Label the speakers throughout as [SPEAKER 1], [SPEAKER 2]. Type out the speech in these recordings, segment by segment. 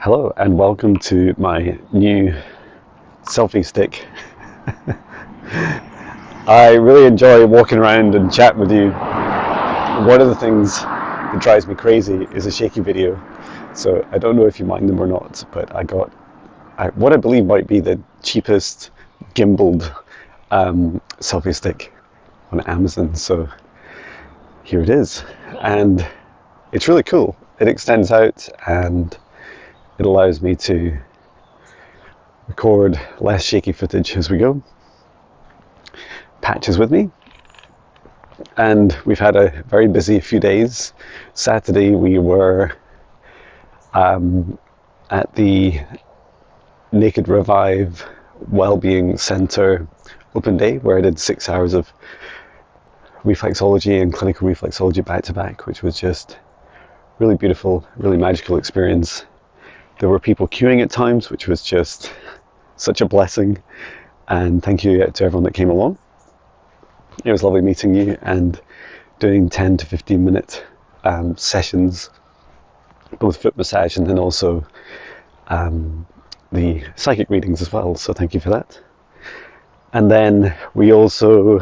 [SPEAKER 1] Hello and welcome to my new selfie stick. I really enjoy walking around and chatting with you. One of the things that drives me crazy is a shaky video. So I don't know if you mind them or not, but I got what I believe might be the cheapest gimbaled selfie stick on Amazon. So here it is, and it's really cool. It extends out and it allows me to record less shaky footage as we go. Patch is with me, and we've had a very busy few days. Saturday we were at the Naked Revive Wellbeing Centre open day, where I did 6 hours of reflexology and clinical reflexology back to back, which was just really beautiful, really magical experience. There were people queuing at times, which was just such a blessing, and thank you to everyone that came along. It was lovely meeting you and doing 10 to 15 minute sessions, both foot massage and then also the psychic readings as well, so thank you for that. And then we also,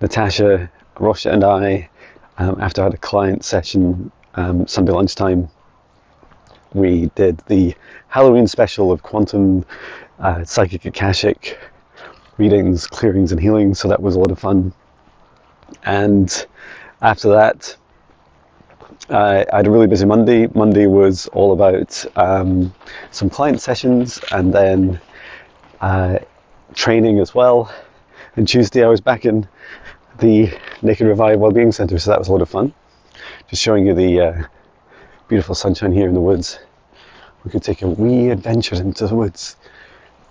[SPEAKER 1] Natasha, Rosha and I, after I had a client session Sunday lunchtime, we did the Halloween special of quantum psychic akashic readings, clearings and healing, so that was a lot of fun. And after that I had a really busy Monday. Monday was all about some client sessions and then training as well. And Tuesday I was back in the Naked Revive Wellbeing Centre, so that was a lot of fun. Just showing you the beautiful sunshine here in the woods. We could take a wee adventure into the woods.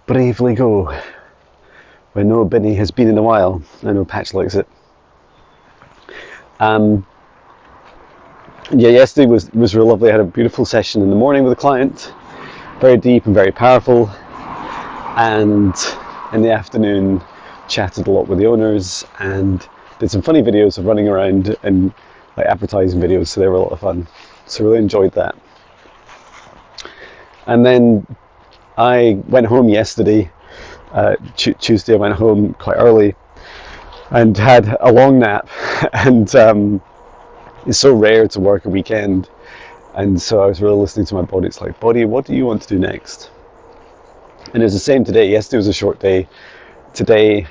[SPEAKER 1] Bravely go, where no Binny has been in a while. I know Patch likes it. Yeah, yesterday was real lovely. I had a beautiful session in the morning with a client, very deep and very powerful. And in the afternoon, chatted a lot with the owners and did some funny videos of running around and like advertising videos, so they were a lot of fun. So really enjoyed that. And then I went home yesterday, Tuesday I went home quite early and had a long nap, and it's so rare to work a weekend, and so I was really listening to my body. It's like, body, what do you want to do next? And it was the same today. Yesterday was a short day. Today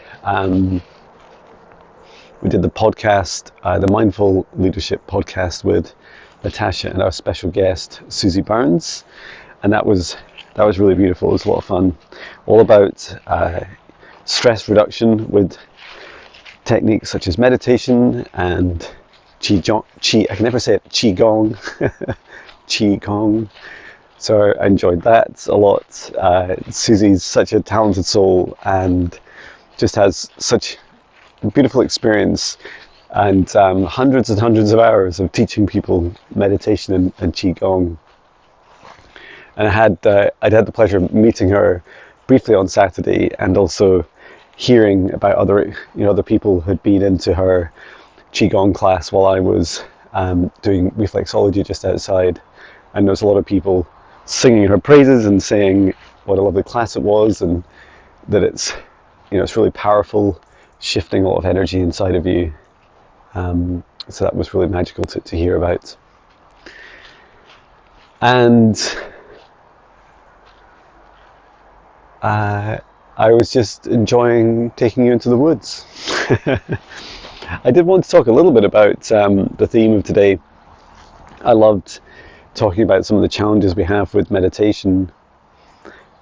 [SPEAKER 1] we did the podcast, the Mindful Leadership podcast with Natasha and our special guest Susie Burns, and that was really beautiful. It was a lot of fun, all about stress reduction with techniques such as meditation and I can never say it, Qigong, Qigong. So I enjoyed that a lot. Susie's such a talented soul and just has such a beautiful experience, and hundreds and hundreds of hours of teaching people meditation and Qigong. And I'd had the pleasure of meeting her briefly on Saturday, and also hearing about other people who'd been into her Qigong class while I was doing reflexology just outside. And there was a lot of people singing her praises and saying what a lovely class it was, and that it's really powerful, shifting a lot of energy inside of you. So that was really magical to hear about. And I was just enjoying taking you into the woods. I did want to talk a little bit about the theme of today. I loved talking about some of the challenges we have with meditation.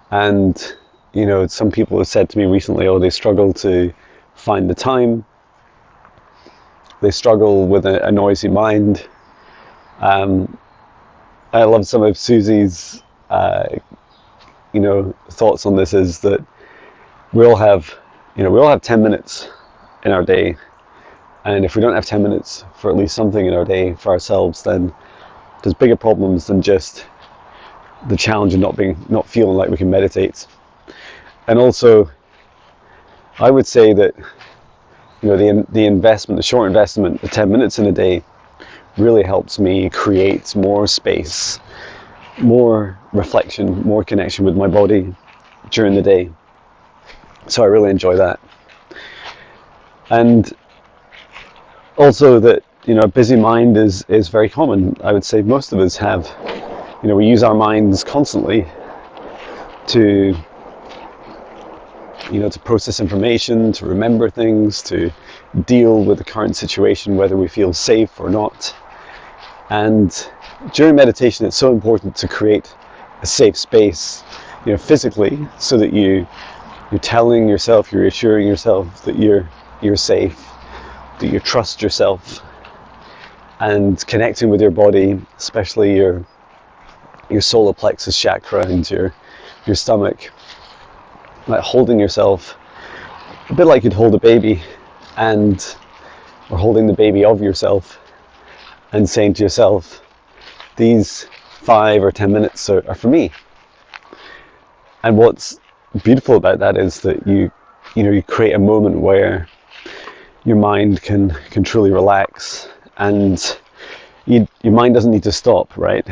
[SPEAKER 1] And, some people have said to me recently, they struggle to find the time. They struggle with a noisy mind. I love some of Susie's thoughts on this, is that we all have 10 minutes in our day, and if we don't have 10 minutes for at least something in our day for ourselves, then there's bigger problems than just the challenge of not feeling like we can meditate. And also, I would say that the short investment, the 10 minutes in a day, really helps me create more space more reflection, more connection with my body during the day. So I really enjoy that. And also that, a busy mind is very common. I would say most of us have, we use our minds constantly to, to process information, to remember things, to deal with the current situation, whether we feel safe or not. And during meditation, it's so important to create a safe space, physically, so that you're telling yourself, you're assuring yourself that you're safe, that you trust yourself, and connecting with your body, especially your solar plexus chakra and your stomach, like holding yourself a bit like you'd hold a baby, or holding the baby of yourself, and saying to yourself, these 5 or 10 minutes are for me. And what's beautiful about that is that you create a moment where your mind can truly relax, and your mind doesn't need to stop, right?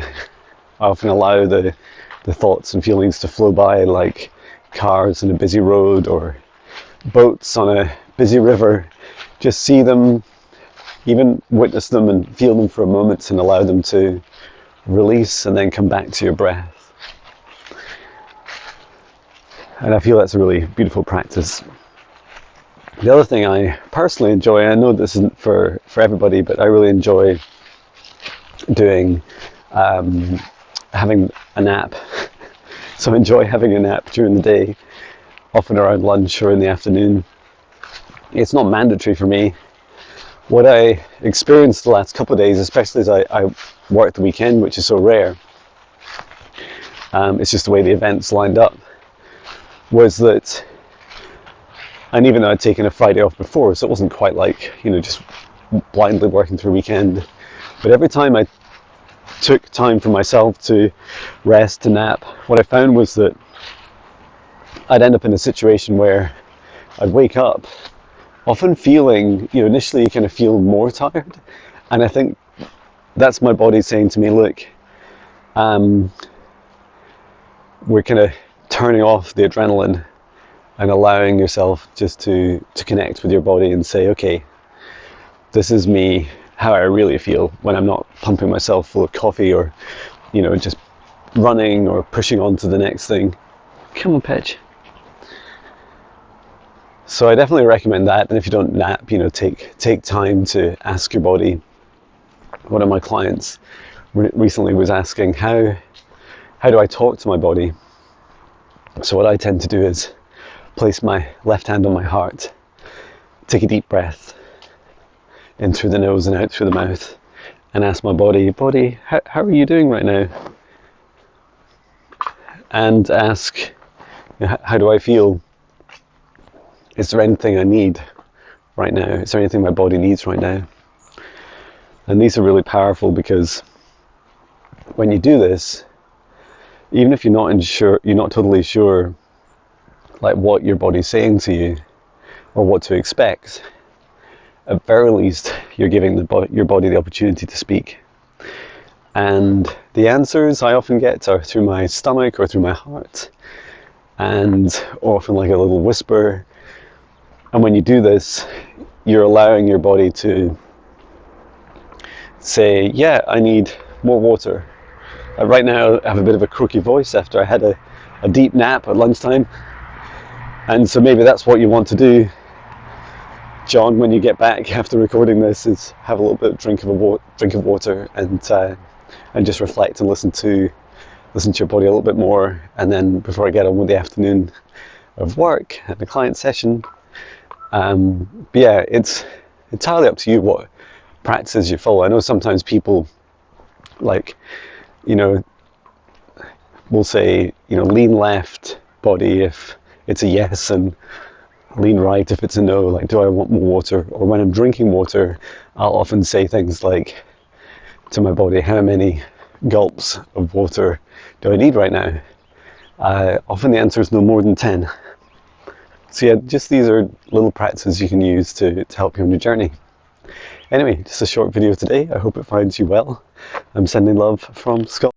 [SPEAKER 1] I often allow the thoughts and feelings to flow by like cars on a busy road or boats on a busy river. Just see them, even witness them and feel them for a moment, and allow them to release and then come back to your breath. And I feel that's a really beautiful practice. The other thing I personally enjoy, I know this isn't for everybody, but I really enjoy doing having a nap. So I enjoy having a nap during the day, often around lunch or in the afternoon. It's not mandatory for me. What I experienced the last couple of days, especially as I work the weekend, which is so rare, it's just the way the events lined up, was that, and even though I'd taken a Friday off before, so it wasn't quite like, just blindly working through a weekend, but every time I took time for myself to rest, to nap, what I found was that I'd end up in a situation where I'd wake up often feeling, initially you kind of feel more tired, and I think that's my body saying to me, look, we're kind of turning off the adrenaline and allowing yourself just to connect with your body and say, okay, this is me, how I really feel when I'm not pumping myself full of coffee or, just running or pushing on to the next thing. Come on, Pedge. So I definitely recommend that. And if you don't nap, take time to ask your body. One of my clients recently was asking, how do I talk to my body? So what I tend to do is place my left hand on my heart, take a deep breath in through the nose and out through the mouth, and ask my body, how are you doing right now? And ask, how do I feel? Is there anything I need right now? Is there anything my body needs right now? And these are really powerful, because when you do this, even if you're not totally sure like what your body's saying to you or what to expect, at very least you're giving your body the opportunity to speak. And the answers I often get are through my stomach or through my heart, and often like a little whisper. And when you do this, you're allowing your body to say, yeah, I need more water. Right now I have a bit of a croaky voice after I had a deep nap at lunchtime. And so maybe that's what you want to do, John, when you get back after recording this, is have a little bit of drink of water and just reflect and listen to your body a little bit more. And then before I get on with the afternoon of work and the client session, but yeah, it's entirely up to you what practices you follow. I know sometimes people will say, lean left body if it's a yes, and lean right if it's a no, like, do I want more water? Or when I'm drinking water, I'll often say things like to my body, how many gulps of water do I need right now? Often the answer is no more than 10. So yeah, just these are little practices you can use to help you on your journey. Anyway, just a short video today. I hope it finds you well. I'm sending love from Scotland.